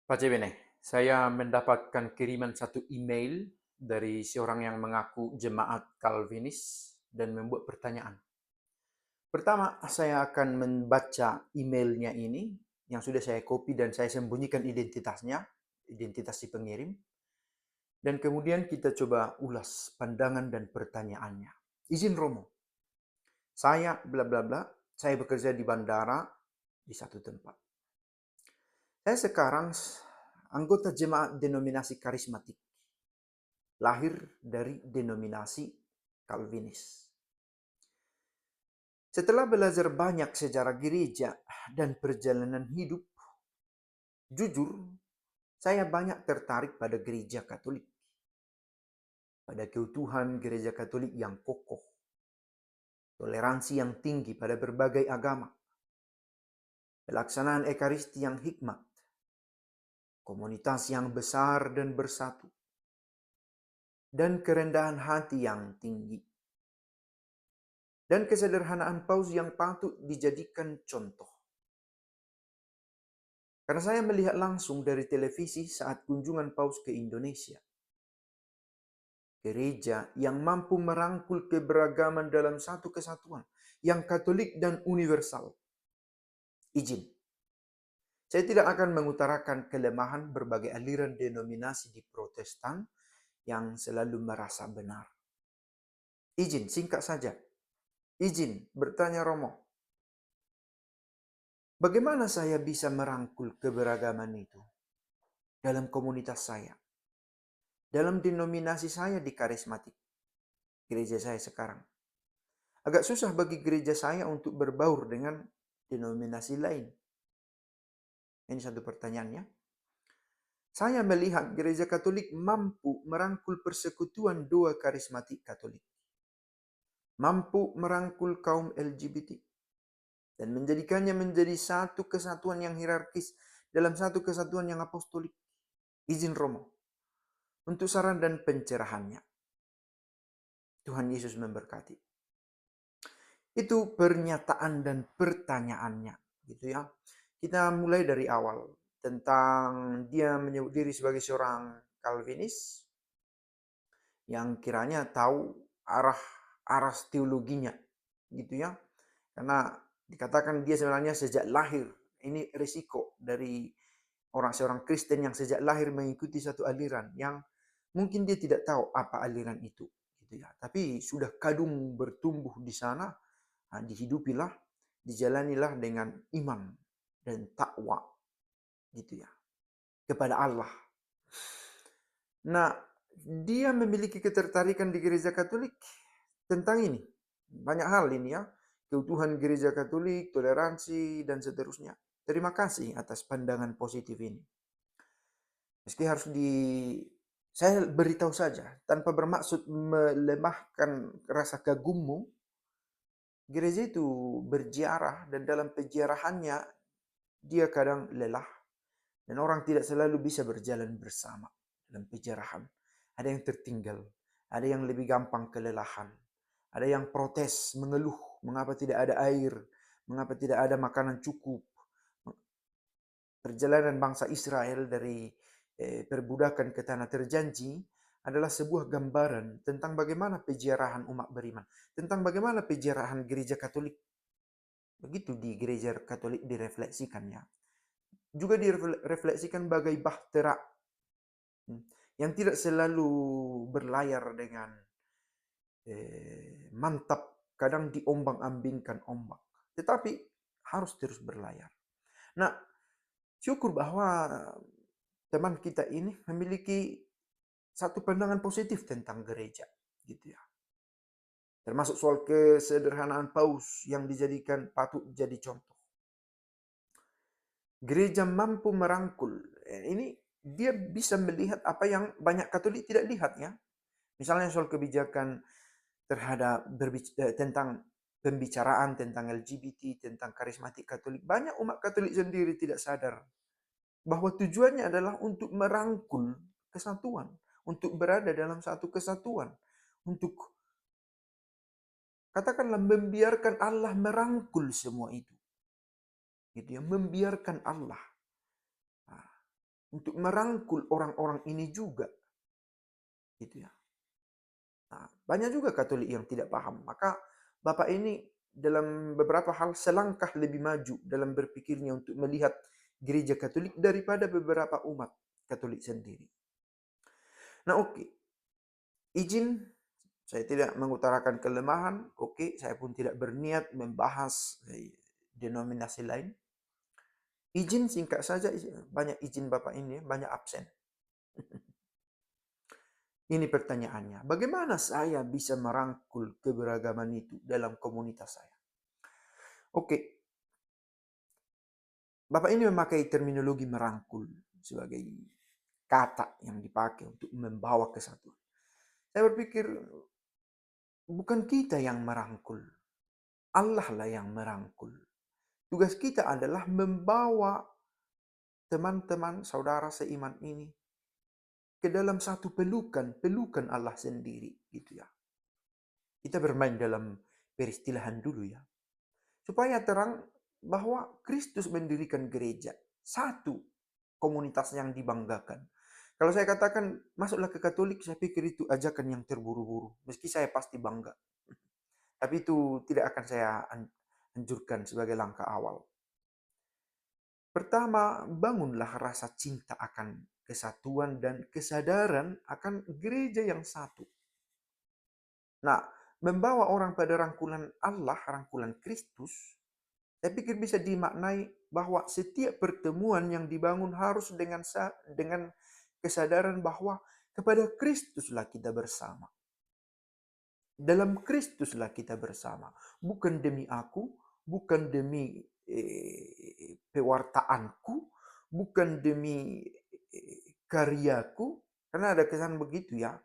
Pak Cebene, saya mendapatkan kiriman satu email dari seorang yang mengaku jemaat Calvinis dan membuat pertanyaan. Pertama, saya akan membaca emailnya ini yang sudah saya copy dan saya sembunyikan identitasnya, identitas si pengirim. Dan kemudian kita coba ulas pandangan dan pertanyaannya. Izin Romo, saya bla bla bla, saya bekerja di bandara di satu tempat. Saya sekarang anggota jemaat denominasi karismatik, lahir dari denominasi Calvinis. Setelah belajar banyak sejarah gereja dan perjalanan hidup, jujur, saya banyak tertarik pada gereja Katolik, pada keutuhan gereja Katolik yang kokoh, toleransi yang tinggi pada berbagai agama, pelaksanaan ekaristi yang hikmat, komunitas yang besar dan bersatu, dan kerendahan hati yang tinggi, dan kesederhanaan Paus yang patut dijadikan contoh. Karena saya melihat langsung dari televisi saat kunjungan Paus ke Indonesia. Gereja yang mampu merangkul keberagaman dalam satu kesatuan, yang Katolik dan universal. Izin, saya tidak akan mengutarakan kelemahan berbagai aliran denominasi di Protestan yang selalu merasa benar. Izin, singkat saja. Izin, bertanya Romo. Bagaimana saya bisa merangkul keberagaman itu dalam komunitas saya? Dalam denominasi saya di karismatik, gereja saya sekarang. Agak susah bagi gereja saya untuk berbaur dengan denominasi lain. Ini satu pertanyaannya. Saya melihat gereja Katolik mampu merangkul persekutuan doa karismatik Katolik. Mampu merangkul kaum LGBT. Dan menjadikannya menjadi satu kesatuan yang hierarkis dalam satu kesatuan yang apostolik. Izin Romo. Untuk saran dan pencerahannya. Tuhan Yesus memberkati. Itu pernyataan dan pertanyaannya, gitu ya. Kita mulai dari awal tentang dia menyebut diri sebagai seorang Calvinis yang kiranya tahu arah teologinya, gitu ya. Karena dikatakan dia sebenarnya sejak lahir, ini risiko dari seorang Kristen yang sejak lahir mengikuti satu aliran yang mungkin dia tidak tahu apa aliran itu, gitu ya. Tapi sudah kadung bertumbuh di sana. Dihidupilah, dijalanilah dengan iman dan takwa, gitu ya, kepada Allah. Nah, dia memiliki ketertarikan di gereja Katolik tentang ini. Banyak hal ini ya, keutuhan gereja Katolik, toleransi, dan seterusnya. Terima kasih atas pandangan positif ini. Meski harus saya beritahu saja, tanpa bermaksud melemahkan rasa kagummu, gereja itu berziarah dan dalam penziarahannya dia kadang lelah dan orang tidak selalu bisa berjalan bersama dalam penziarahan. Ada yang tertinggal, ada yang lebih gampang kelelahan, ada yang protes, mengeluh, mengapa tidak ada air, mengapa tidak ada makanan cukup. Perjalanan bangsa Israel dari perbudakan ke tanah terjanji adalah sebuah gambaran tentang bagaimana penziarahan umat beriman, tentang bagaimana penziarahan gereja Katolik. Begitu di gereja Katolik direfleksikannya. Juga direfleksikan bagai bahtera yang tidak selalu berlayar dengan mantap, kadang diombang-ambingkan ombak, tetapi harus terus berlayar. Nah, syukur bahwa teman kita ini memiliki satu pandangan positif tentang gereja, gitu ya. Termasuk soal kesederhanaan Paus yang dijadikan patut jadi contoh. Gereja mampu merangkul. Ini dia bisa melihat apa yang banyak Katolik tidak lihat ya. Misalnya soal kebijakan terhadap tentang pembicaraan tentang LGBT, tentang karismatik Katolik. Banyak umat Katolik sendiri tidak sadar bahwa tujuannya adalah untuk merangkul kesatuan, untuk berada dalam satu kesatuan, untuk katakanlah membiarkan Allah merangkul semua itu. Gitu ya, membiarkan Allah. untuk merangkul orang-orang ini juga. Gitu ya. Nah, banyak juga Katolik yang tidak paham. Maka Bapak ini dalam beberapa hal selangkah lebih maju dalam berpikirnya untuk melihat gereja Katolik daripada beberapa umat Katolik sendiri. Nah, oke. Izin saya tidak mengutarakan kelemahan. Oke, saya pun tidak berniat membahas denominasi lain. Izin singkat saja, banyak izin Bapak ini, banyak absen. Ini pertanyaannya, bagaimana saya bisa merangkul keberagaman itu dalam komunitas saya? Oke, Bapak ini memakai terminologi merangkul sebagai kata yang dipakai untuk membawa kesatuan. Saya berpikir, bukan kita yang merangkul, Allah lah yang merangkul. Tugas kita adalah membawa teman-teman, saudara seiman ini ke dalam satu pelukan Allah sendiri, gitu ya. Kita bermain dalam peristilahan dulu ya. Supaya terang bahwa Kristus mendirikan gereja. Satu komunitas yang dibanggakan. Kalau saya katakan masuklah ke Katolik, saya pikir itu ajakan yang terburu-buru. Meski saya pasti bangga. Tapi itu tidak akan saya anjurkan sebagai langkah awal. Pertama, bangunlah rasa cinta akan kesatuan dan kesadaran akan gereja yang satu. Nah, membawa orang pada rangkulan Allah, rangkulan Kristus, saya pikir bisa dimaknai bahwa setiap pertemuan yang dibangun harus dengan kesadaran bahwa kepada Kristuslah kita bersama. Dalam Kristuslah kita bersama. Bukan demi aku, bukan demi pewartaanku, bukan demi karyaku. Karena ada kesan begitu ya.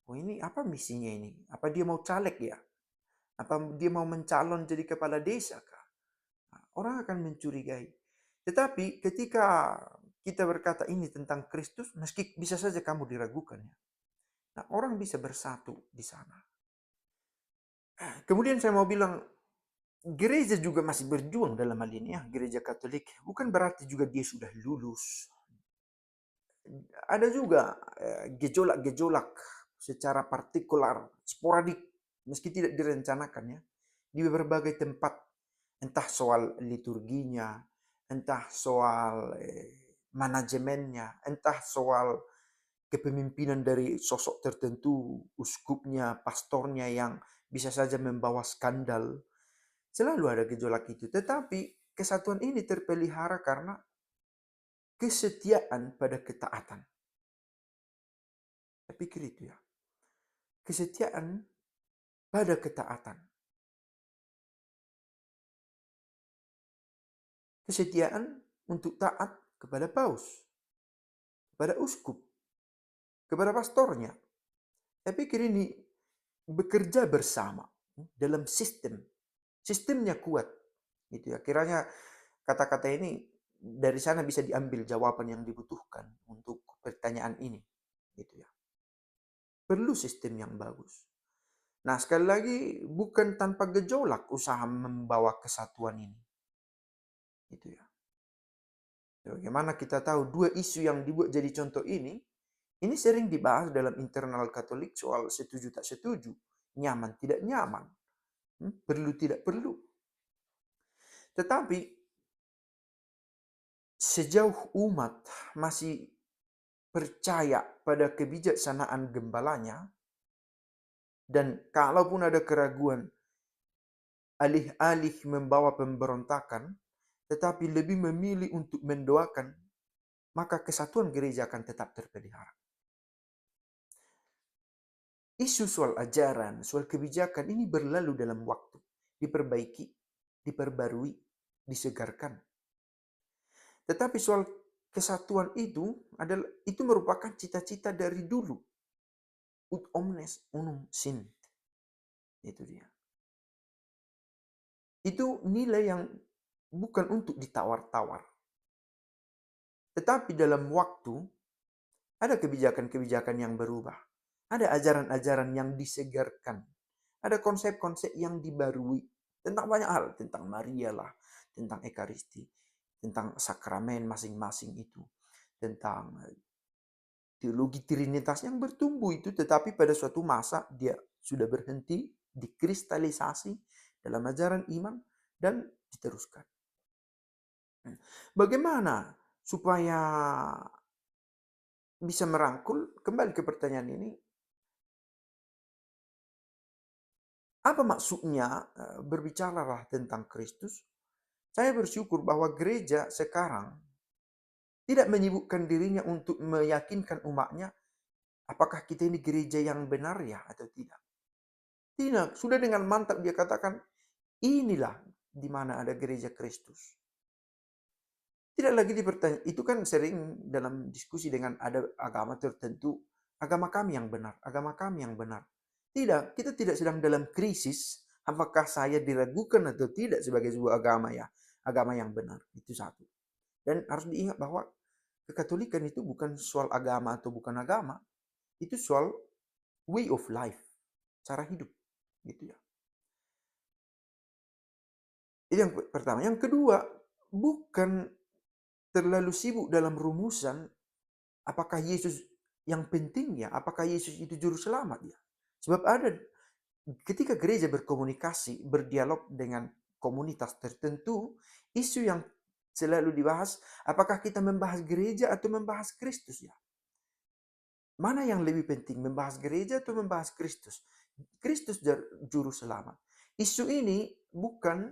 Oh, ini apa misinya ini? Apa dia mau caleg ya? Apa dia mau mencalon jadi kepala desa kah? Orang akan mencurigai. Tetapi ketika kita berkata ini tentang Kristus, meski bisa saja kamu diragukan ya. Nah, orang bisa bersatu di sana. Kemudian saya mau bilang, gereja juga masih berjuang dalam hal ini ya, gereja Katolik. Bukan berarti juga dia sudah lulus. Ada juga gejolak-gejolak secara partikular, sporadik, meski tidak direncanakan ya, di berbagai tempat. Entah soal liturginya, entah soal manajemennya, entah soal kepemimpinan dari sosok tertentu, uskupnya, pastornya yang bisa saja membawa skandal. Selalu ada gejolak itu. Tetapi kesatuan ini terpelihara karena kesetiaan pada ketaatan. Saya pikir itu ya. Kesetiaan pada ketaatan. Kesetiaan untuk taat kepada paus, kepada uskup, kepada pastornya. Saya pikir ini bekerja bersama dalam sistem. Sistemnya kuat. Gitu ya. Kiranya kata-kata ini dari sana bisa diambil jawaban yang dibutuhkan untuk pertanyaan ini. Gitu ya. Perlu sistem yang bagus. Nah, sekali lagi bukan tanpa gejolak usaha membawa kesatuan ini. Gitu ya. Bagaimana kita tahu dua isu yang dibuat jadi contoh ini sering dibahas dalam internal Katolik soal setuju tak setuju, nyaman tidak nyaman, perlu tidak perlu. Tetapi sejauh umat masih percaya pada kebijaksanaan gembalanya, dan kalaupun ada keraguan, alih-alih membawa pemberontakan, tetapi lebih memilih untuk mendoakan, maka kesatuan gereja akan tetap terpelihara. Isu soal ajaran, soal kebijakan ini berlalu dalam waktu, diperbaiki, diperbarui, disegarkan. Tetapi soal kesatuan itu merupakan cita-cita dari dulu. Ut omnes unum sint. Itu dia. Itu nilai yang bukan untuk ditawar-tawar. Tetapi dalam waktu ada kebijakan-kebijakan yang berubah. Ada ajaran-ajaran yang disegarkan. Ada konsep-konsep yang dibarui. Tentang banyak hal. Tentang Maria lah. Tentang Ekaristi. Tentang sakramen masing-masing itu. tentang teologi Trinitas yang bertumbuh itu, tetapi pada suatu masa dia sudah berhenti, dikristalisasi dalam ajaran iman, dan diteruskan. Bagaimana supaya bisa merangkul? Kembali ke pertanyaan ini, apa maksudnya berbicaralah tentang Kristus? Saya bersyukur bahwa gereja sekarang tidak menyibukkan dirinya untuk meyakinkan umatnya apakah kita ini gereja yang benar ya atau tidak. Tidak, sudah dengan mantap dia katakan, inilah di mana ada gereja Kristus. Tidak lagi dipertanya, itu kan sering dalam diskusi dengan ada agama tertentu, agama kami yang benar, agama kami yang benar. Tidak, kita tidak sedang dalam krisis, apakah saya diragukan atau tidak sebagai sebuah agama ya, agama yang benar, itu satu. Dan harus diingat bahwa kekatolikan itu bukan soal agama atau bukan agama, itu soal way of life, cara hidup, gitu ya. Itu yang pertama. Yang kedua, bukan terlalu sibuk dalam rumusan apakah Yesus yang penting ya, apakah Yesus itu juru selamat ya. Sebab ada ketika gereja berkomunikasi, berdialog dengan komunitas tertentu, isu yang selalu dibahas, apakah kita membahas gereja atau membahas Kristus ya? Mana yang lebih penting, membahas gereja atau membahas Kristus? Kristus juru selamat. Isu ini bukan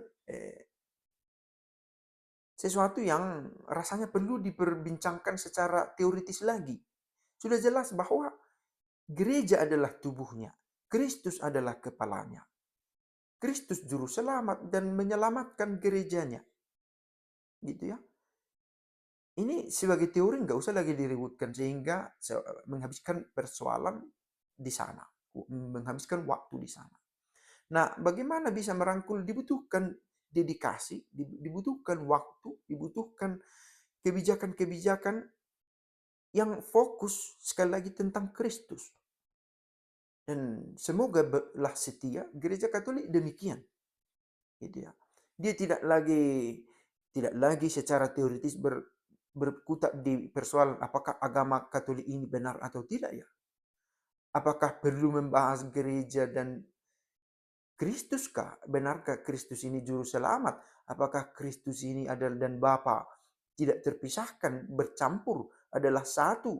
sesuatu yang rasanya perlu diperbincangkan secara teoritis lagi. Sudah jelas bahwa gereja adalah tubuhnya. Kristus adalah kepalanya. Kristus juru selamat dan menyelamatkan gerejanya. Gitu ya. Ini sebagai teori nggak usah lagi diributkan sehingga menghabiskan persoalan di sana. Menghabiskan waktu di sana. Nah, bagaimana bisa merangkul? Dibutuhkan dedikasi, dibutuhkan waktu, dibutuhkan kebijakan-kebijakan yang fokus sekali lagi tentang Kristus. Dan semoga belah setia gereja Katolik demikian. Gitu ya. Dia tidak lagi secara teoritis berkutat di persoalan apakah agama Katolik ini benar atau tidak ya. Apakah perlu membahas gereja dan Kristuskah? Benarkah Kristus ini juru selamat? Apakah Kristus ini adalah dan Bapa tidak terpisahkan, bercampur, adalah satu?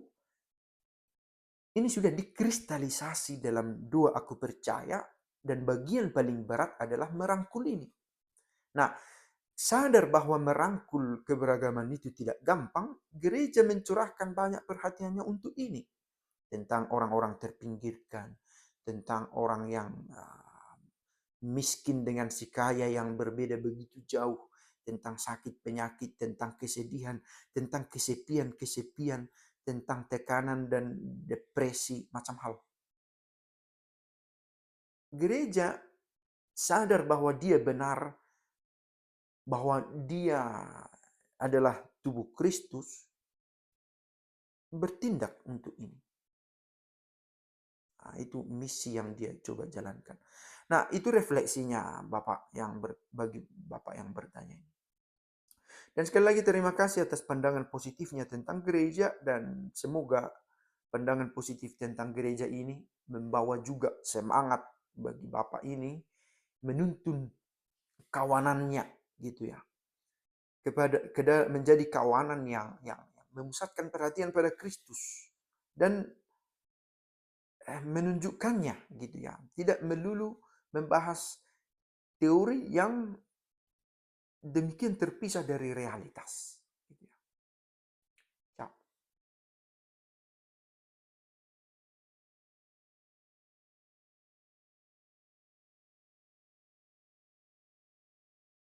Ini sudah dikristalisasi dalam dua aku percaya, dan bagian paling berat adalah merangkul ini. Nah, sadar bahwa merangkul keberagaman itu tidak gampang, gereja mencurahkan banyak perhatiannya untuk ini. Tentang orang-orang terpinggirkan, tentang orang yang miskin dengan si kaya yang berbeda begitu jauh, tentang sakit penyakit, tentang kesedihan, tentang kesepian, tentang tekanan dan depresi, macam hal. Gereja sadar bahwa dia benar, bahwa dia adalah tubuh Kristus, bertindak untuk ini. Nah, itu misi yang dia coba jalankan. Nah, itu refleksinya Bapak bagi Bapak yang bertanya ini. Dan sekali lagi terima kasih atas pandangan positifnya tentang gereja, dan semoga pandangan positif tentang gereja ini membawa juga semangat bagi Bapak ini menuntun kawanannya gitu ya. Menjadi kawanan yang memusatkan perhatian pada Kristus dan menunjukkannya gitu ya. Tidak melulu membahas teori yang demikian terpisah dari realitas.